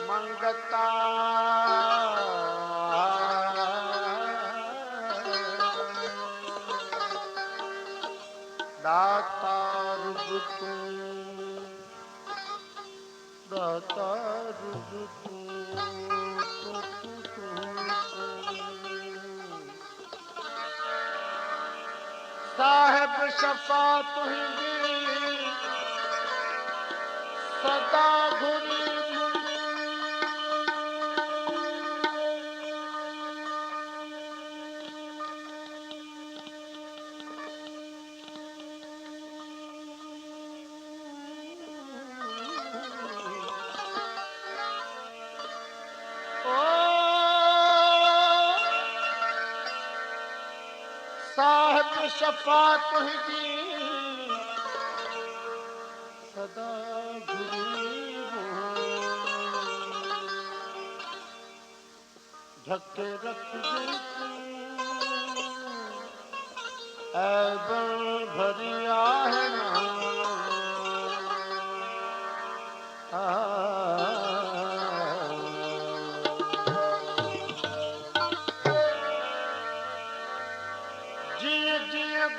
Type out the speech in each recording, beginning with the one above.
मंगता दाता रुग तू दाता रुग तू साहिब शफा तुझी सदा घुरी साहिब शफा तुझी सदा घुरी ढके रख ऐबन भरिया है ना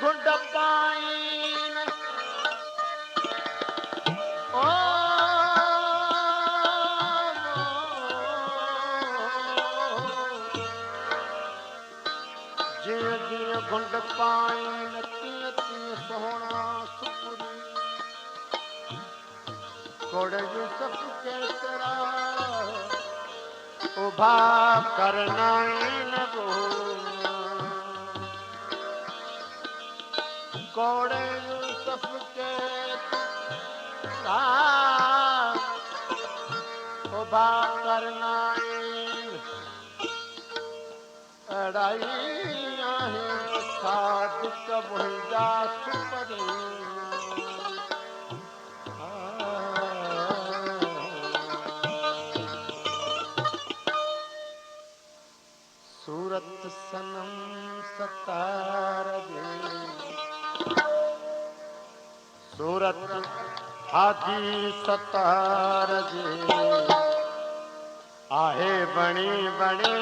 घुंड पाइन ओ जिय जिय घुंड पाइन तीअं तीअं सोहणा सुपुरी कोड़े यूसुफ केतिरा उभा करना न कोड़े यूसुफ के उभा करना अड़ाई सादिक भुंजा सुपरी सूरत सनम सतार दे सूरत हाजी सतार जे आहे बणी बणी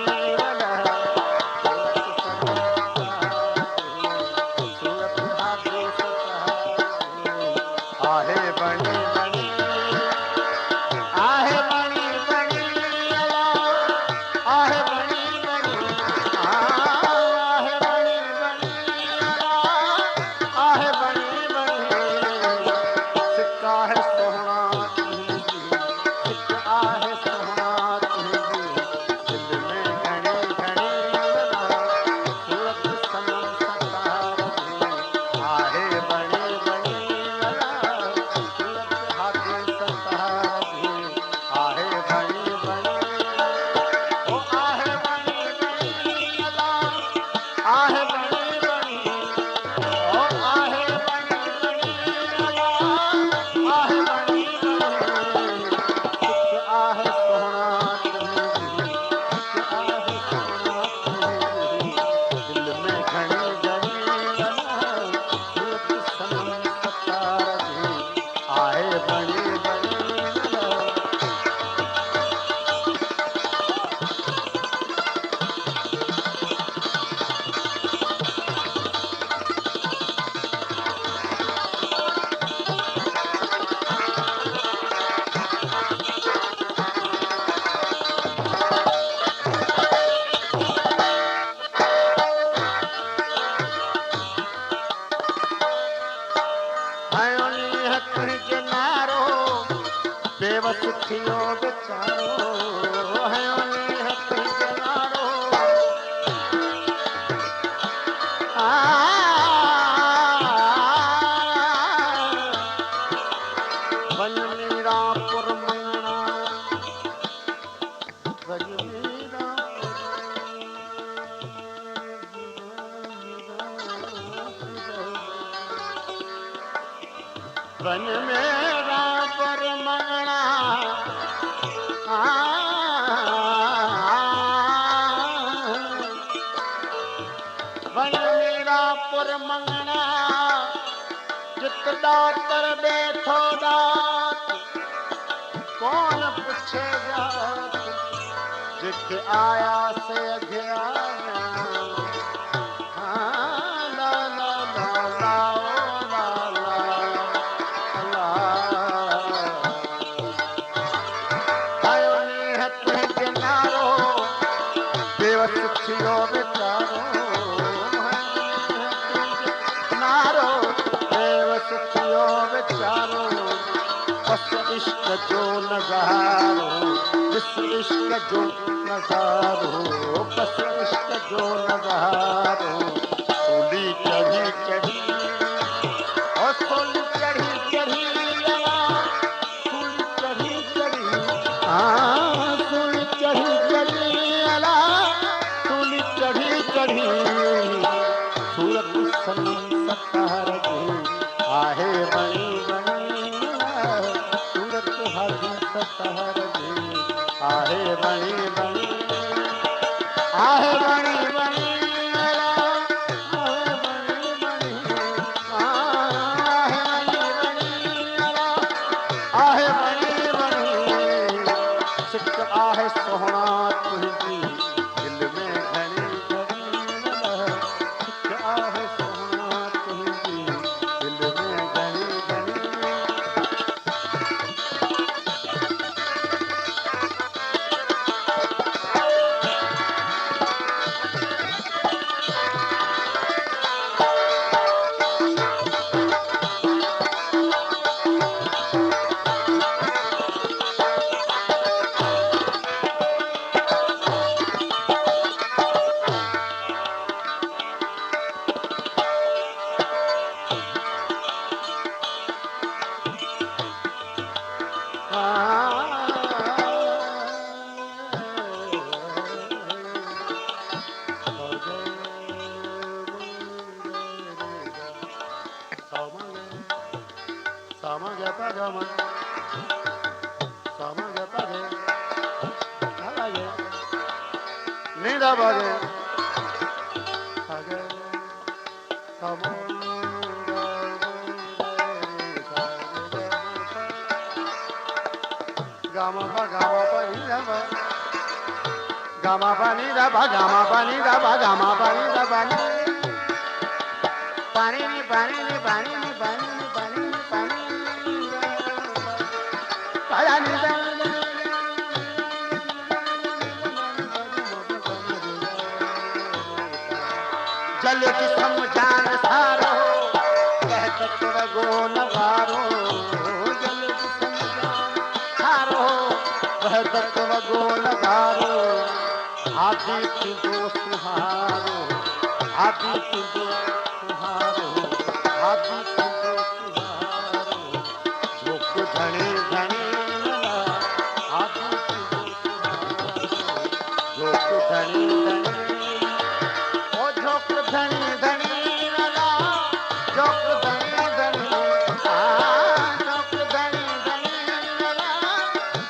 सूरत हाजी सतार आहे बणी बणी आहे बणी बणी आहे बणी बणी आहे बणी बणी आहे बणी आहे सोहना तुझी आहे सोहना तुझी दिल में घड़ी वन मेरा पर मंगना वन मेरा पर मंगना जित दातर बैठो दात कौन पूछे जात जित आया से अघिया ला ला ला ला ला ला ला आयो नी तुझ किनारो बेवस थियो बेचारो किनारो बेवस थियो बेचारो बस इश्क जो नज़ारो बस इश्क जो नज़ारो बस इश्क जो नज़ारो सूली चढ़ी चढ़ी और सूली चढ़ी चढ़ी सूली चढ़ी चढ़ी सूली चढ़ी चढ़ी अला सूली चढ़ी चढ़ी सूरत सनम सतार जी आहे बणी बणी सूरत हाजी सतार जी आहे बणी बणी आहे बणी बणी आहे सोहना तुझी दिल में घणी घणी सिक आहे सोहना तुझी दिल में घणी घणी Gama pani da ba gama pani da ba gama pani da pani pani ni pani ni pani ni pani ni pani ni pani pala ni da जल की समझान सारो कहत गो नगारो जल की समझान सारो कहत गो नगारो आदि तुझो सुहारो आदि तुझो सुहारो आदि तुझो सुहारो झोक धनी धनी आदि तुझो सुहारो झोक धनी धनी ओ झोक धनी धनी झोक धनी धनी झोक धनी धनी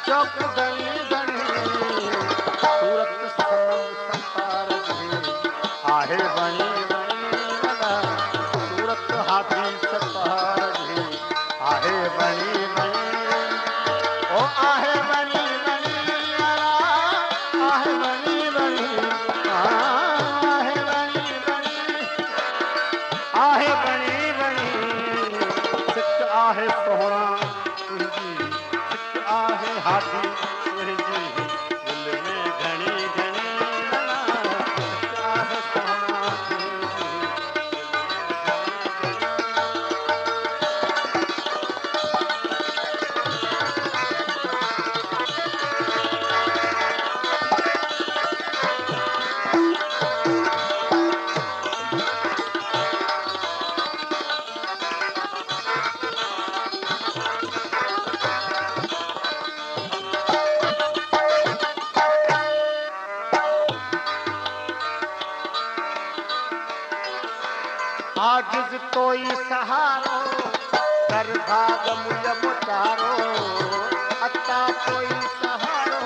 झोक धनी धनी सूरत आहे बणी बणी सूरत हाथी सतार जी आहे बणी बणी ओ आहे बणी बणी आहे बणी बणी आहे बणी बणी आहे बणी बणी सिक आहे सोहरा तुझी सिक आहे हाथी तुझी दिल में घणी घणी आजिज तोई सहारो कर भाग मुझ मुचारो अता कोई सहारो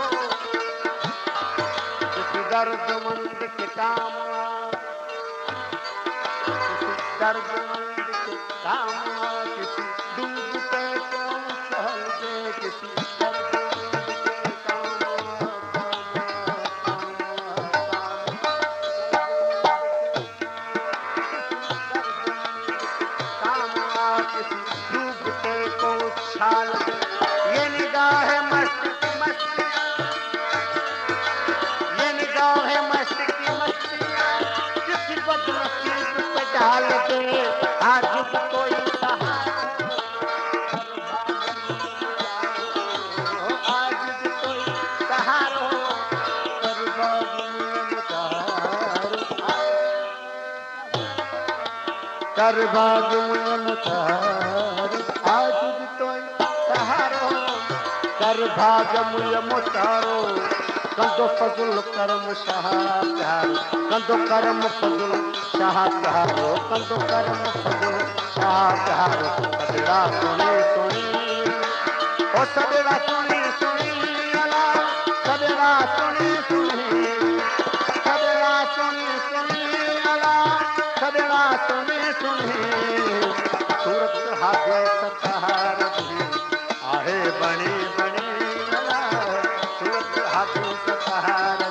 किसी दर्दमंद के काम किसी दर्दमंद के काम किसी डूबते को सहल दे किसी दर्दमंद के काम किसी डूबते को छाल दे ये निगाह मस्त की मस्ती ये निगाह मस्त की मस्ती किसी बदनसीब पे डाल दे आज भी कोई सहारा आज भी कोई सहारा कर भाग मुझ कर भाग मुझ आज भी कोई सहारो कर भाग मुझ कंदो फजुल करम शाह प्यारो कंदो करम फजुल शाह प्यारो कंदो करम फजुल शाह प्यारो सदड़ा सुनी सुनी ओ सदड़ा सुनी सुनी अला सदड़ा सुनी सुनी सदड़ा सुनी सुनी अला सदड़ा सुनी सुनी सूरत हाथे सतहार दी आहे बणी बणी अला सूरत हाथे सतहार